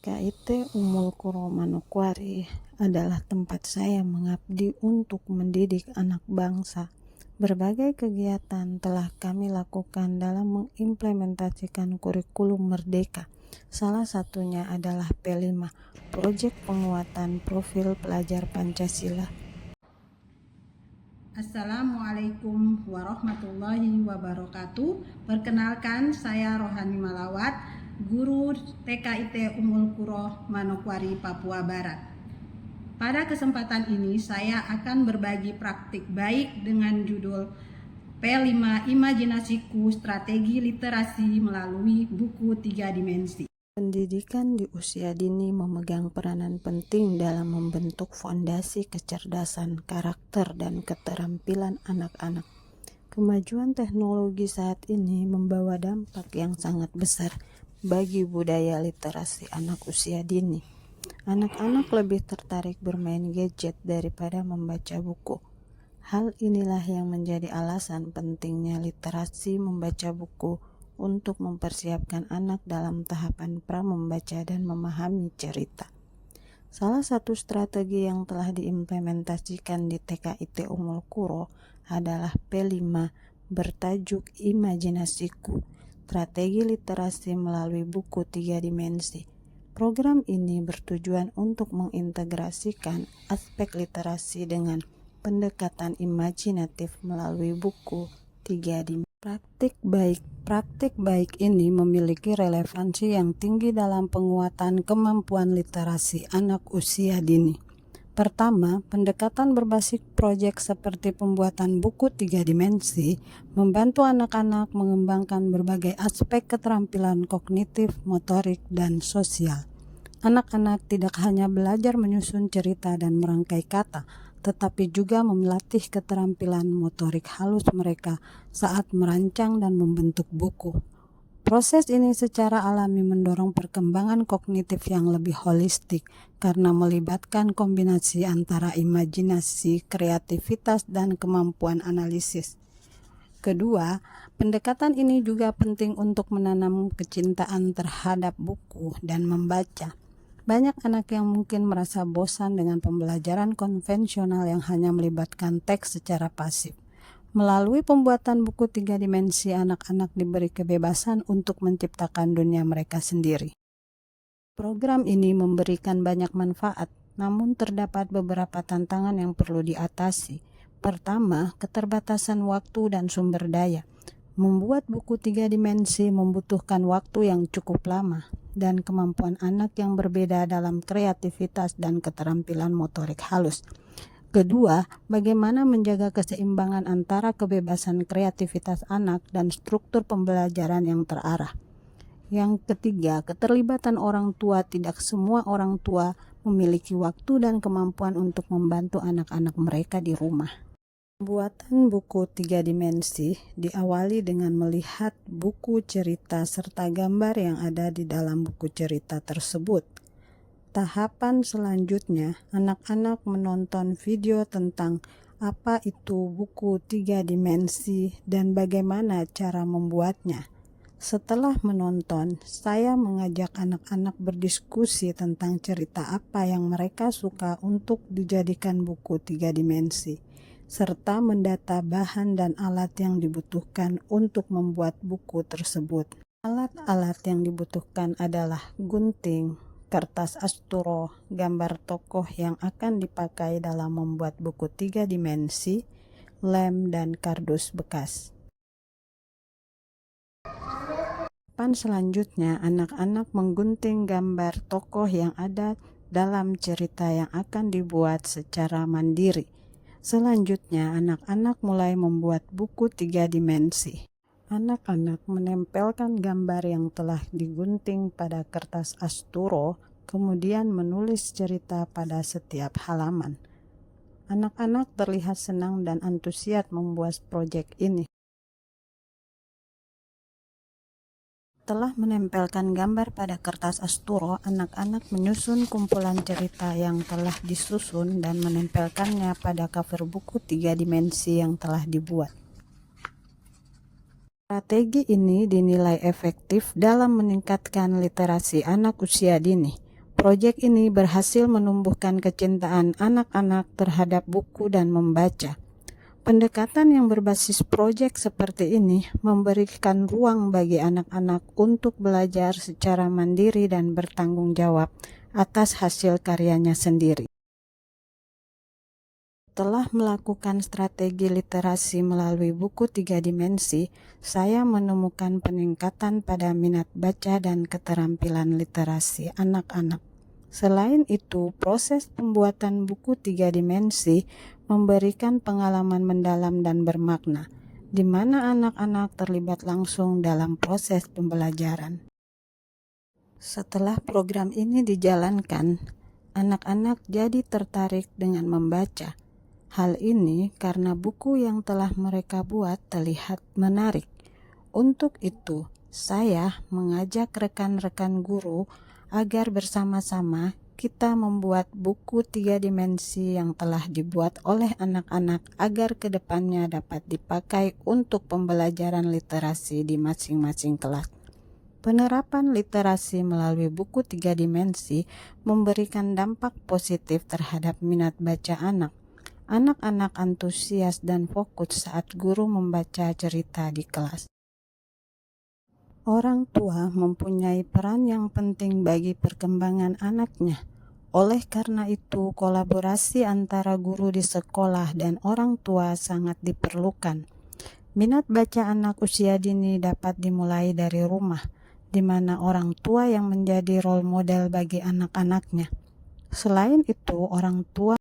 KIT Ummul Qura Manokwari adalah tempat saya mengabdi untuk mendidik anak bangsa. Berbagai kegiatan telah kami lakukan dalam mengimplementasikan kurikulum Merdeka. Salah satunya adalah P5, Proyek Penguatan Profil Pelajar Pancasila. Assalamualaikum warahmatullahi wabarakatuh. Perkenalkan, saya Rohani Malawat, guru TKIT Ummul Qura Manokwari, Papua Barat. Pada kesempatan ini saya akan berbagi praktik baik dengan judul P5 Imajinasiku Strategi Literasi melalui buku 3 dimensi. Pendidikan di usia dini memegang peranan penting dalam membentuk fondasi kecerdasan, karakter, dan keterampilan anak-anak. Kemajuan teknologi saat ini membawa dampak yang sangat besar bagi budaya literasi anak usia dini. Anak-anak lebih tertarik bermain gadget daripada membaca buku. Hal inilah yang menjadi alasan pentingnya literasi membaca buku untuk mempersiapkan anak dalam tahapan pra-membaca dan memahami cerita. Salah satu strategi yang telah diimplementasikan di TKIT Ummul Qura adalah P5 bertajuk Imajinasiku, Strategi Literasi melalui buku 3 dimensi. Program ini bertujuan untuk mengintegrasikan aspek literasi dengan pendekatan imajinatif melalui buku 3 dimensi. Praktik baik ini memiliki relevansi yang tinggi dalam penguatan kemampuan literasi anak usia dini. Pertama, pendekatan berbasis proyek seperti pembuatan buku 3 dimensi membantu anak-anak mengembangkan berbagai aspek keterampilan kognitif, motorik, dan sosial. Anak-anak tidak hanya belajar menyusun cerita dan merangkai kata, tetapi juga melatih keterampilan motorik halus mereka saat merancang dan membentuk buku. Proses ini secara alami mendorong perkembangan kognitif yang lebih holistik karena melibatkan kombinasi antara imajinasi, kreativitas, dan kemampuan analisis. Kedua, pendekatan ini juga penting untuk menanam kecintaan terhadap buku dan membaca. Banyak anak yang mungkin merasa bosan dengan pembelajaran konvensional yang hanya melibatkan teks secara pasif. Melalui pembuatan buku 3 dimensi, anak-anak diberi kebebasan untuk menciptakan dunia mereka sendiri. Program ini memberikan banyak manfaat, namun terdapat beberapa tantangan yang perlu diatasi. Pertama, keterbatasan waktu dan sumber daya. Membuat buku 3 dimensi membutuhkan waktu yang cukup lama dan kemampuan anak yang berbeda dalam kreativitas dan keterampilan motorik halus. Kedua, bagaimana menjaga keseimbangan antara kebebasan kreativitas anak dan struktur pembelajaran yang terarah. Yang ketiga, keterlibatan orang tua. Tidak semua orang tua memiliki waktu dan kemampuan untuk membantu anak-anak mereka di rumah. Pembuatan buku 3 dimensi diawali dengan melihat buku cerita serta gambar yang ada di dalam buku cerita tersebut. Tahapan selanjutnya, anak-anak menonton video tentang apa itu buku 3 dimensi dan bagaimana cara membuatnya. Setelah menonton, saya mengajak anak-anak berdiskusi tentang cerita apa yang mereka suka untuk dijadikan buku 3 dimensi, serta mendata bahan dan alat yang dibutuhkan untuk membuat buku tersebut. Alat-alat yang dibutuhkan adalah gunting, kertas asturo, gambar tokoh yang akan dipakai dalam membuat buku 3 dimensi, lem, dan kardus bekas. Selanjutnya, anak-anak menggunting gambar tokoh yang ada dalam cerita yang akan dibuat secara mandiri. Selanjutnya, anak-anak mulai membuat buku 3 dimensi. Anak-anak menempelkan gambar yang telah digunting pada kertas asturo, kemudian menulis cerita pada setiap halaman. Anak-anak terlihat senang dan antusias membuat proyek ini. Setelah menempelkan gambar pada kertas asturo, anak-anak menyusun kumpulan cerita yang telah disusun dan menempelkannya pada cover buku 3 dimensi yang telah dibuat. Strategi ini dinilai efektif dalam meningkatkan literasi anak usia dini. Proyek ini berhasil menumbuhkan kecintaan anak-anak terhadap buku dan membaca. Pendekatan yang berbasis proyek seperti ini memberikan ruang bagi anak-anak untuk belajar secara mandiri dan bertanggung jawab atas hasil karyanya sendiri. Setelah melakukan strategi literasi melalui buku 3 dimensi, saya menemukan peningkatan pada minat baca dan keterampilan literasi anak-anak. Selain itu, proses pembuatan buku 3 dimensi memberikan pengalaman mendalam dan bermakna, di mana anak-anak terlibat langsung dalam proses pembelajaran. Setelah program ini dijalankan, anak-anak jadi tertarik dengan membaca. Hal ini karena buku yang telah mereka buat terlihat menarik. Untuk itu, saya mengajak rekan-rekan guru agar bersama-sama kita membuat buku 3 dimensi yang telah dibuat oleh anak-anak agar kedepannya dapat dipakai untuk pembelajaran literasi di masing-masing kelas. Penerapan literasi melalui buku 3 dimensi memberikan dampak positif terhadap minat baca anak. Anak-anak antusias dan fokus saat guru membaca cerita di kelas. Orang tua mempunyai peran yang penting bagi perkembangan anaknya. Oleh karena itu, kolaborasi antara guru di sekolah dan orang tua sangat diperlukan. Minat baca anak usia dini dapat dimulai dari rumah, di mana orang tua yang menjadi role model bagi anak-anaknya. Selain itu, orang tua